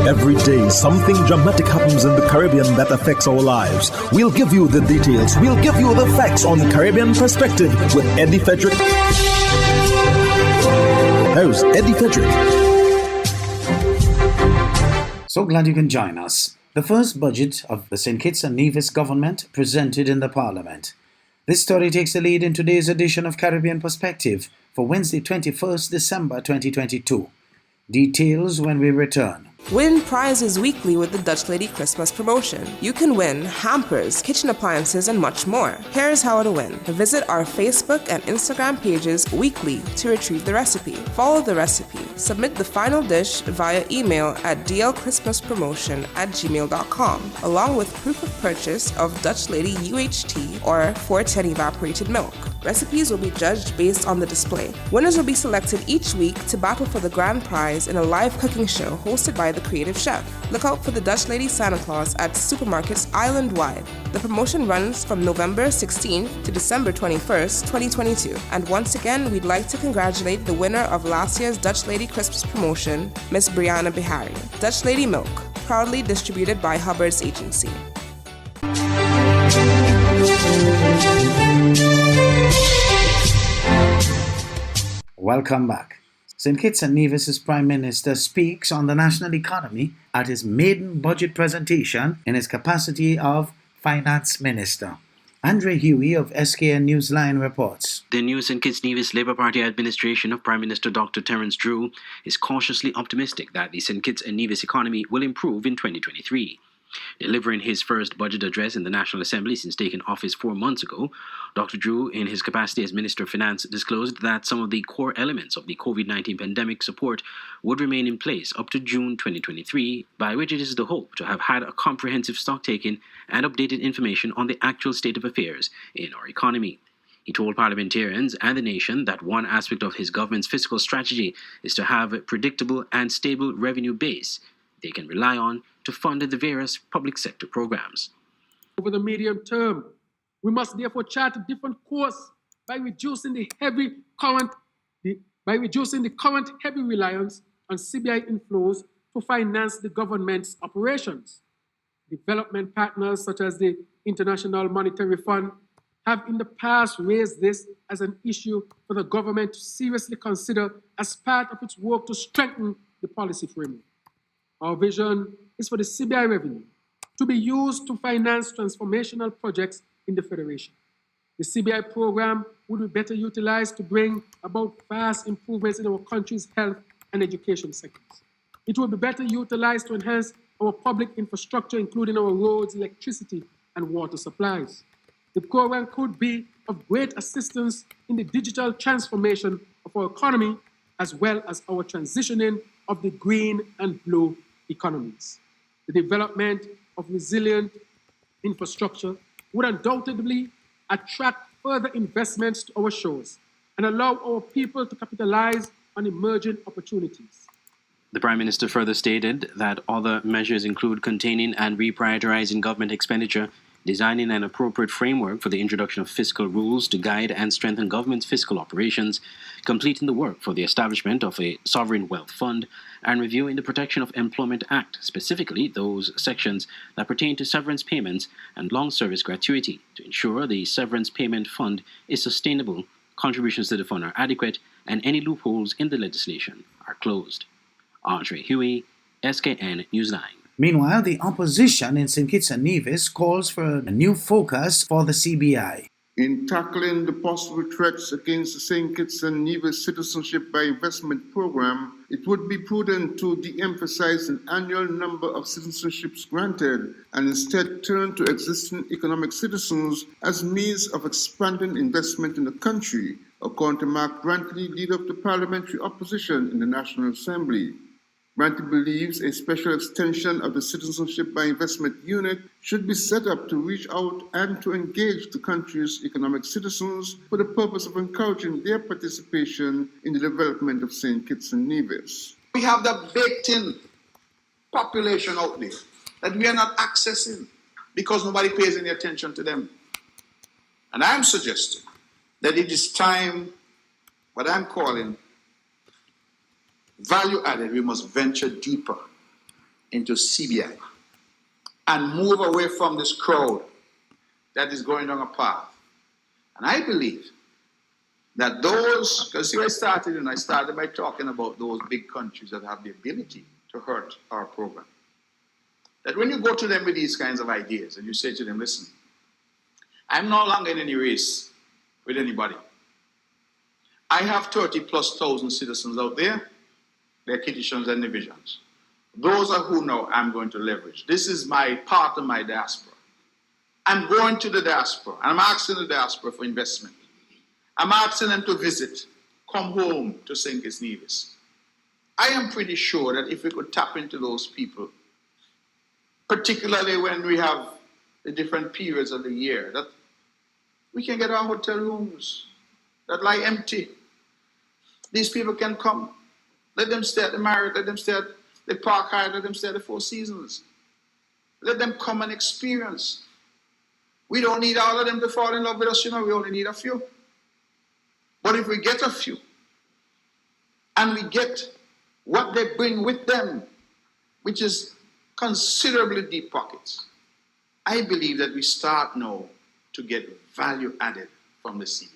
Every day, something dramatic happens in the Caribbean that affects our lives. We'll give you the details. We'll give you the facts on Caribbean Perspective with Eddie Frederick. Host Eddie Frederick. So glad you can join us. The first budget of the St. Kitts and Nevis government presented in the Parliament. This story takes the lead in today's edition of Caribbean Perspective for Wednesday, 21st December 2022. Details when we return. Win prizes weekly with the Dutch Lady Christmas promotion. You can win hampers, kitchen appliances, and much more. Here's how to win. Visit our Facebook and Instagram pages weekly to retrieve the recipe. Follow the recipe. Submit the final dish via email at dlchristmaspromotion@gmail.com, along with proof of purchase of Dutch Lady UHT or 410 evaporated milk. Recipes will be judged based on the display. Winners will be selected each week to battle for the grand prize in a live cooking show hosted by the creative chef. Look out for the Dutch Lady Santa Claus at supermarkets island-wide. The promotion runs from November 16th to December 21st, 2022. And once again, we'd like to congratulate the winner of last year's Dutch Lady Christmas promotion, Miss Brianna Bihari. Dutch Lady Milk, proudly distributed by Hubbard's Agency. Welcome back. St. Kitts and Nevis' Prime Minister speaks on the national economy at his maiden budget presentation in his capacity of Finance Minister. Andre Huey of SK&N Newsline reports. The new St. Kitts Nevis Labour Party administration of Prime Minister Dr. Terence Drew is cautiously optimistic that the St. Kitts and Nevis economy will improve in 2023. Delivering his first budget address in the National Assembly since taking office 4 months ago, Dr. Drew, in his capacity as Minister of Finance, disclosed that some of the core elements of the COVID-19 pandemic support would remain in place up to June 2023, by which it is the hope to have had a comprehensive stocktaking and updated information on the actual state of affairs in our economy. He told parliamentarians and the nation that one aspect of his government's fiscal strategy is to have a predictable and stable revenue base they can rely on to fund the various public sector programs. Over the medium term, we must therefore chart a different course by reducing the current heavy reliance on CBI inflows to finance the government's operations. Development partners such as the International Monetary Fund have in the past raised this as an issue for the government to seriously consider as part of its work to strengthen the policy framework. Our vision is for the CBI revenue to be used to finance transformational projects in the Federation. The CBI program would be better utilized to bring about vast improvements in our country's health and education sectors. It would be better utilized to enhance our public infrastructure, including our roads, electricity, and water supplies. The program could be of great assistance in the digital transformation of our economy, as well as our transitioning of the green and blue economies. The development of resilient infrastructure would undoubtedly attract further investments to our shores and allow our people to capitalize on emerging opportunities. The Prime Minister further stated that other measures include containing and reprioritizing government expenditure, designing an appropriate framework for the introduction of fiscal rules to guide and strengthen government's fiscal operations, completing the work for the establishment of a sovereign wealth fund, and reviewing the Protection of Employment Act, specifically those sections that pertain to severance payments and long service gratuity, to ensure the severance payment fund is sustainable, contributions to the fund are adequate, and any loopholes in the legislation are closed. Andre Huey, SK&N Newsline. Meanwhile, the opposition in St. Kitts and Nevis calls for a new focus for the CBI. In tackling the possible threats against the St. Kitts and Nevis Citizenship by Investment Program, it would be prudent to de-emphasize an annual number of citizenships granted and instead turn to existing economic citizens as means of expanding investment in the country, according to Mark Brantley, leader of the parliamentary opposition in the National Assembly. Brantley believes a special extension of the Citizenship by Investment Unit should be set up to reach out and to engage the country's economic citizens for the purpose of encouraging their participation in the development of St. Kitts and Nevis. We have the baked-in population out there that we are not accessing because nobody pays any attention to them. And I'm suggesting that it is time, what I'm calling value added, we must venture deeper into CBI and move away from this crowd that is going down a path. And I believe that those, because see where I started by talking about those big countries that have the ability to hurt our program. That when you go to them with these kinds of ideas and you say to them, listen, I'm no longer in any race with anybody. I have 30,000+ citizens out there, their kitchens and divisions. Those are who now I'm going to leverage. This is my part of my diaspora. I'm going to the diaspora and I'm asking the diaspora for investment. I'm asking them to visit, come home to St. Kitts Nevis. I am pretty sure that if we could tap into those people, particularly when we have the different periods of the year, that we can get our hotel rooms that lie empty. These people can come. Let them stay at the Marriott, let them stay at the Park Hyatt, let them stay at the Four Seasons. Let them come and experience. We don't need all of them to fall in love with us, we only need a few. But if we get a few, and we get what they bring with them, which is considerably deep pockets, I believe that we start now to get value added from the CBI.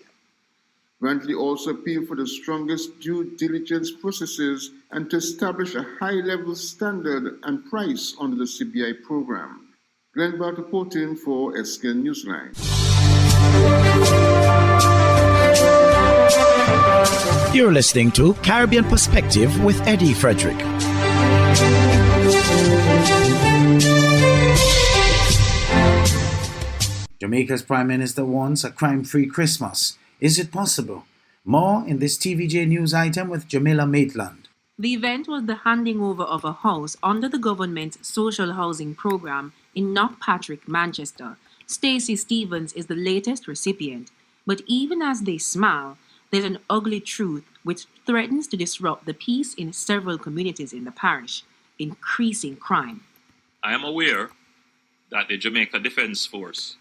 Brantley also appealed for the strongest due diligence processes and to establish a high-level standard and price under the CBI program. Glenn Bart reporting for SK&N Newsline. You're listening to Caribbean Perspective with Eddie Frederick. Jamaica's Prime Minister wants a crime-free Christmas. Is it possible? More in this TVJ News item with Jamila Maitland. The event was the handing over of a house under the government's social housing program in Knockpatrick, Manchester. Stacey Stevens is the latest recipient. But even as they smile, there's an ugly truth which threatens to disrupt the peace in several communities in the parish: increasing crime. I am aware that the Jamaica Defence Force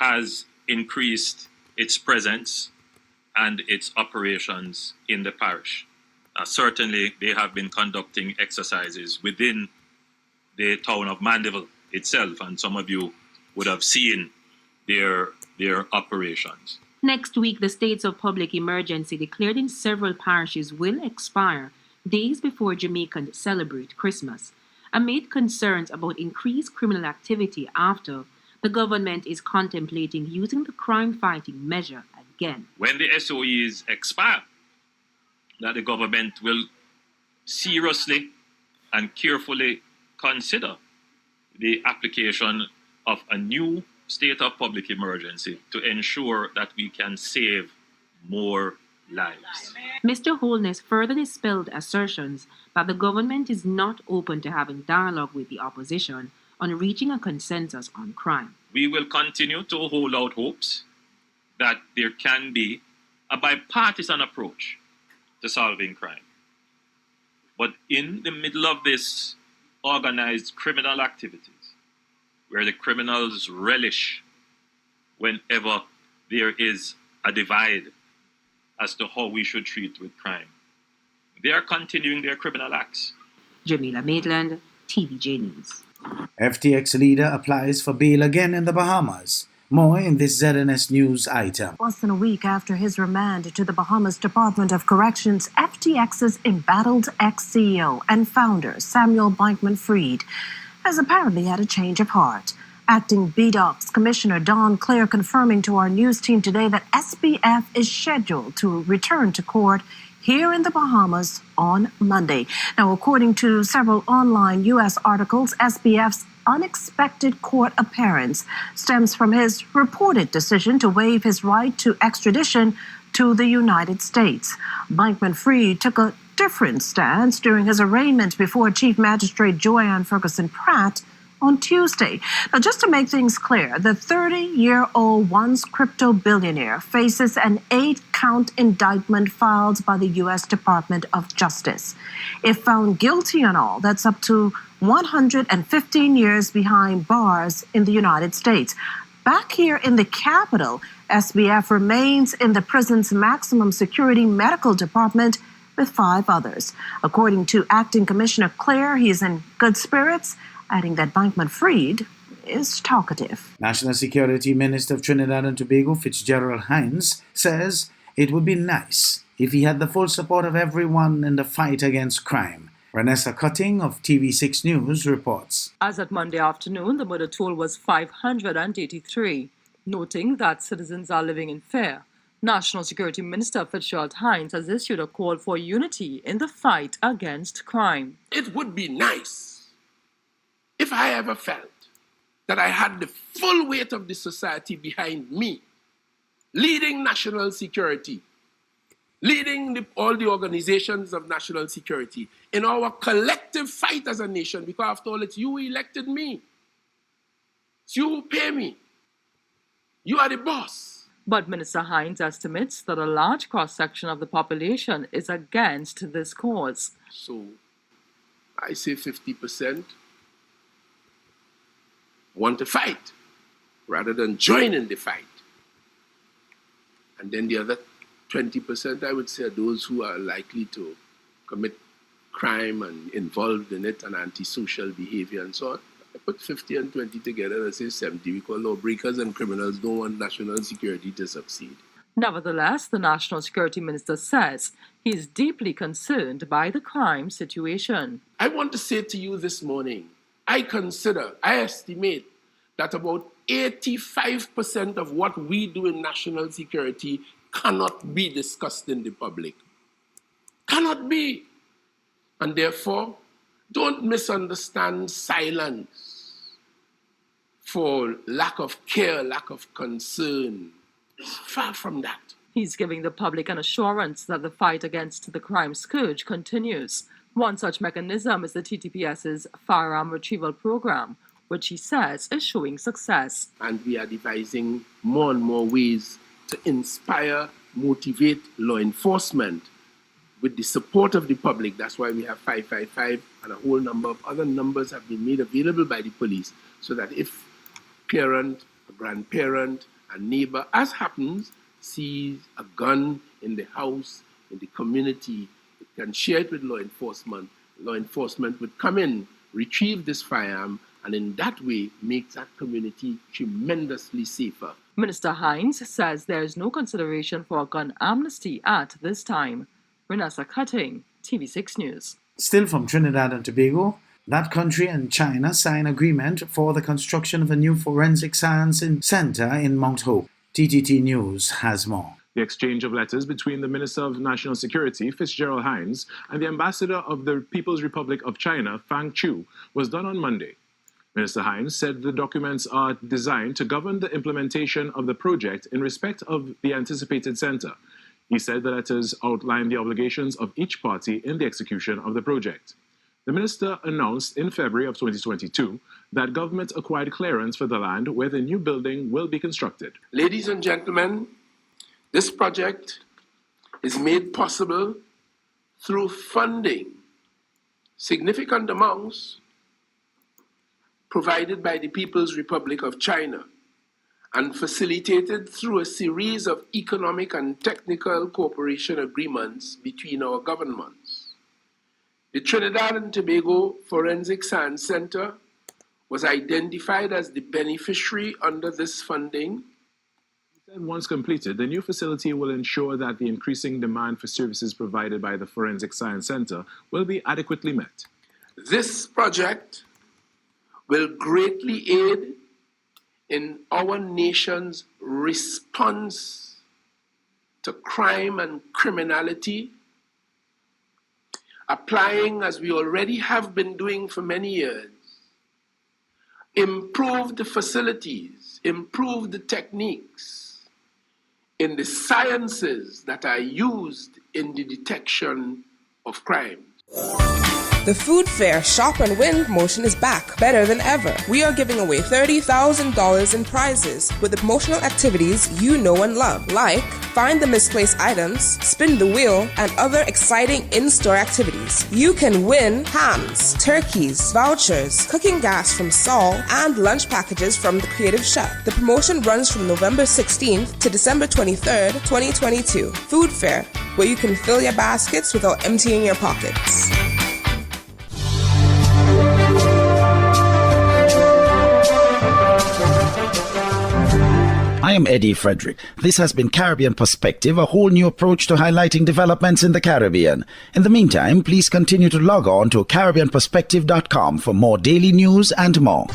has increased its presence and its operations in the parish. Certainly, they have been conducting exercises within the town of Mandeville itself, and some of you would have seen their operations. Next week, the states of public emergency declared in several parishes will expire days before Jamaicans celebrate Christmas, amid concerns about increased criminal activity after the government is contemplating using the crime-fighting measure again. When the SOEs expire, that the government will seriously and carefully consider the application of a new state of public emergency to ensure that we can save more lives. Mr. Holness further dispelled assertions that the government is not open to having dialogue with the opposition on reaching a consensus on crime. We will continue to hold out hopes that there can be a bipartisan approach to solving crime. But in the middle of this organized criminal activities, where the criminals relish whenever there is a divide as to how we should treat with crime, they are continuing their criminal acts. Jamila Maitland, TVJ News. FTX leader applies for bail again in the Bahamas. More in this ZNS News item. Less than a week after his remand to the Bahamas Department of Corrections, FTX's embattled ex-CEO and founder Samuel Bankman-Fried has apparently had a change of heart. Acting BDOC's Commissioner Don Clare confirming to our news team today that SBF is scheduled to return to court here in the Bahamas on Monday. Now, according to several online U.S. articles, SBF's unexpected court appearance stems from his reported decision to waive his right to extradition to the United States. Bankman-Fried took a different stance during his arraignment before Chief Magistrate Joanne Ferguson Pratt on Tuesday. Now, just to make things clear, the 30-year-old once crypto billionaire faces an 8-count indictment filed by the U.S. Department of Justice. If found guilty on all, that's up to 115 years behind bars in the United States. Back here in the capital, SBF remains in the prison's maximum security medical department with 5 others. According to Acting Commissioner Clare, he's in good spirits, adding that Bankman-Fried is talkative. National Security Minister of Trinidad and Tobago, Fitzgerald Hines, says it would be nice if he had the full support of everyone in the fight against crime. Vanessa Cutting of TV6 News reports. As at Monday afternoon, the murder toll was 583, noting that citizens are living in fear. National Security Minister Fitzgerald Hines has issued a call for unity in the fight against crime. It would be nice if I ever felt that I had the full weight of the society behind me, leading national security, leading all the organizations of national security in our collective fight as a nation, because after all, it's you who elected me. It's you who pay me. You are the boss. But Minister Hines estimates that a large cross-section of the population is against this cause. So I say 50% want to fight rather than join in the fight. And then the other 20%, I would say, are those who are likely to commit crime and involved in it and antisocial behavior and so on. I put 50 and 20 together and I say 70 because lawbreakers and criminals don't want national security to succeed. Nevertheless, the National Security Minister says he is deeply concerned by the crime situation. I want to say to you this morning, I estimate that about 85% of what we do in national security cannot be discussed in the public. Cannot be. And therefore, don't misunderstand silence for lack of care, lack of concern. Far from that. He's giving the public an assurance that the fight against the crime scourge continues. One such mechanism is the TTPS's firearm retrieval program, which he says is showing success. And we are devising more and more ways to inspire, motivate law enforcement with the support of the public. That's why we have 555 and a whole number of other numbers have been made available by the police so that if parent, a grandparent, a neighbor, as happens, sees a gun in the house, in the community, it can share it with law enforcement. Law enforcement would come in, retrieve this firearm, and in that way make that community tremendously safer. Minister Hines says there is no consideration for a gun amnesty at this time. Vanessa Cutting, TV6 News. Still from Trinidad and Tobago, that country and China sign agreement for the construction of a new forensic science center in Mount Hope. TTT News has more. The exchange of letters between the Minister of National Security, Fitzgerald Hines, and the Ambassador of the People's Republic of China, Fang Chu, was done on Monday. Minister Hines said the documents are designed to govern the implementation of the project in respect of the anticipated center. He said the letters outline the obligations of each party in the execution of the project. The minister announced in February of 2022 that government acquired clearance for the land where the new building will be constructed. Ladies and gentlemen, this project is made possible through funding, significant amounts provided by the People's Republic of China and facilitated through a series of economic and technical cooperation agreements between our governments. The Trinidad and Tobago Forensic Science Center was identified as the beneficiary under this funding. Once completed, the new facility will ensure that the increasing demand for services provided by the Forensic Science Center will be adequately met. This project will greatly aid in our nation's response to crime and criminality, applying, as we already have been doing for many years, improved facilities, improved techniques in the sciences that are used in the detection of crime. The Food Fair Shop and Win promotion is back, better than ever. We are giving away $30,000 in prizes with the promotional activities you know and love, like find the misplaced items, spin the wheel, and other exciting in-store activities. You can win hams, turkeys, vouchers, cooking gas from Sol, and lunch packages from the Creative Chef. The promotion runs from November 16th to December 23rd, 2022. Food fair, where you can fill your baskets without emptying your pockets. I am Eddie Frederick. This has been Caribbean Perspective, a whole new approach to highlighting developments in the Caribbean. In the meantime, please continue to log on to CaribbeanPerspective.com for more daily news and more.